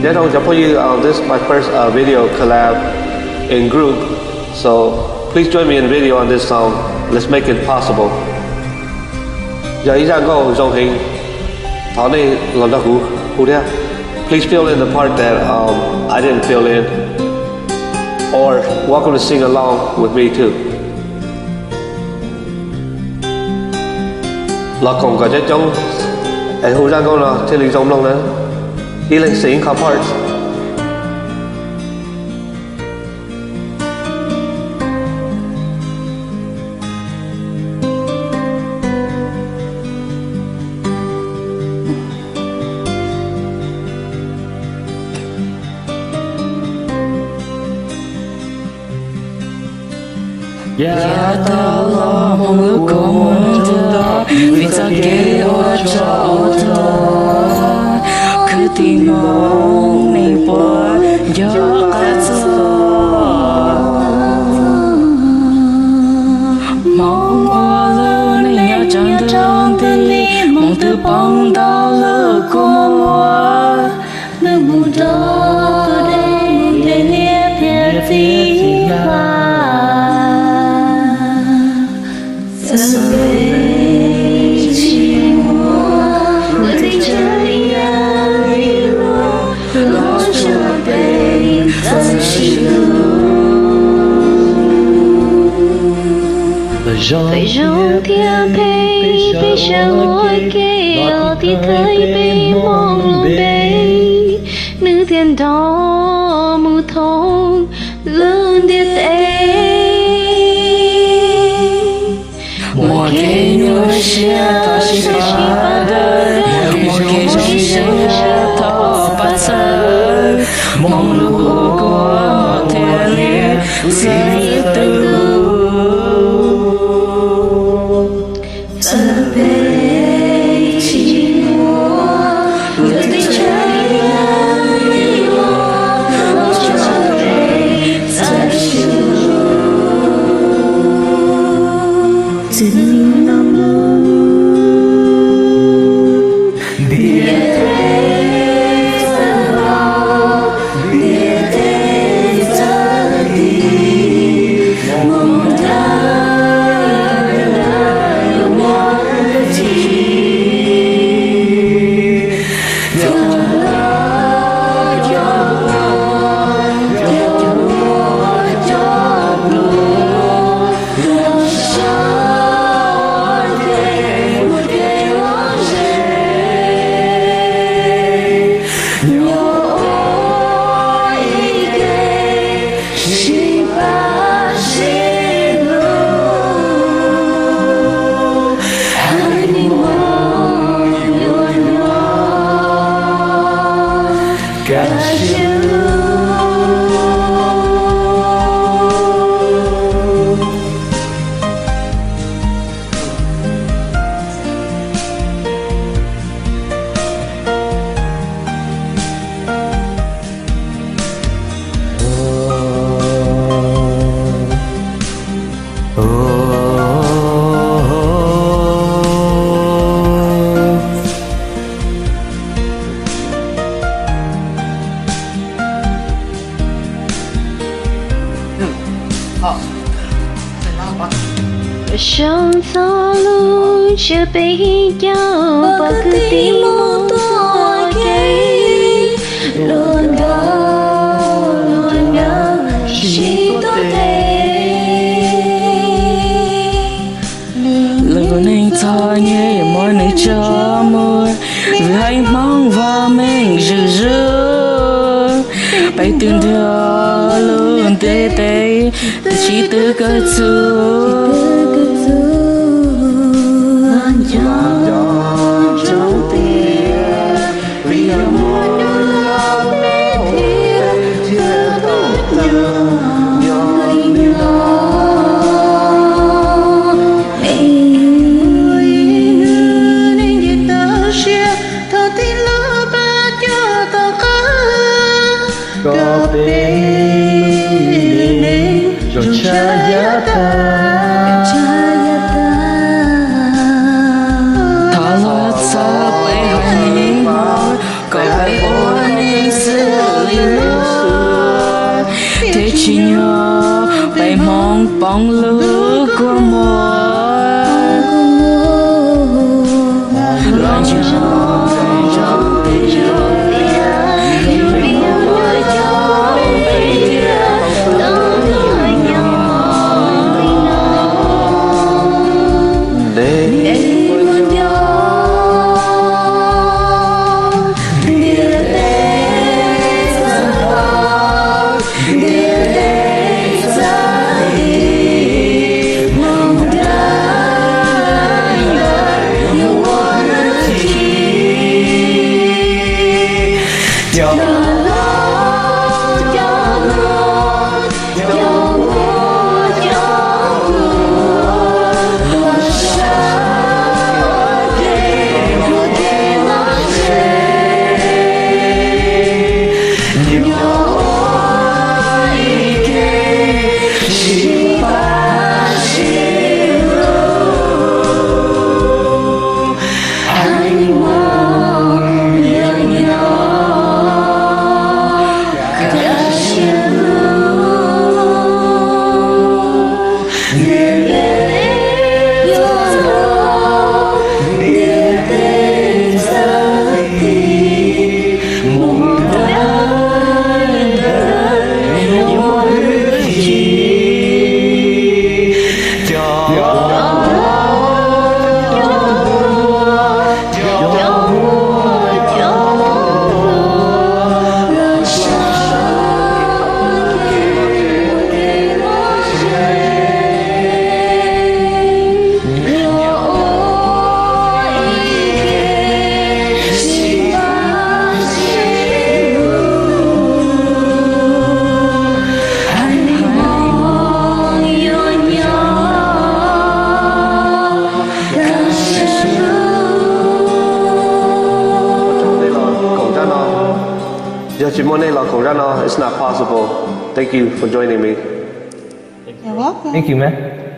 Yeah, no, for you, this is my first video collab in group. So please join me in video on this song. Let's make it possible. Giờ ý ra câu trong hình tháo này làm ra cú thế. Please fill in the part that I didn't fill in, or welcome to sing along with me too. Là còn cả trái trong ai hú ra câu nào thì linh trong lòng nữa. Đi lên sing cả parts. Ya Allah mengukumnya Vita ke ojota Ketimong ni pun Ya kata Mong ua lu ni ya chẳng đơn đi Mong tư bóng đau lỡ của mùa Nữ mù đó đây Để liếp hiệp vì hoa Phải rong thiên bê bê sao ngồi kêu thì thấy bê mong luôn bê nữ thiên đó mù thông lớn điệt ê mùa kê nhớ xia ta xí ba đời mùa kê rong xia thọ bát sơ mong lưu của thiên liệt rơi từ Sông gió lưu chưa bị nhau và cứ tìm một tôi cây luôn ngờ chỉ tôi đây lần này ta nhớ mọi nơi cho mưa vì hãy mong và mình rư bay từng theo luôn tê tê chỉ từ cái xưa có bên rồi cha giá ta It's not possible. Thank you for joining me. You're welcome. Thank you, man.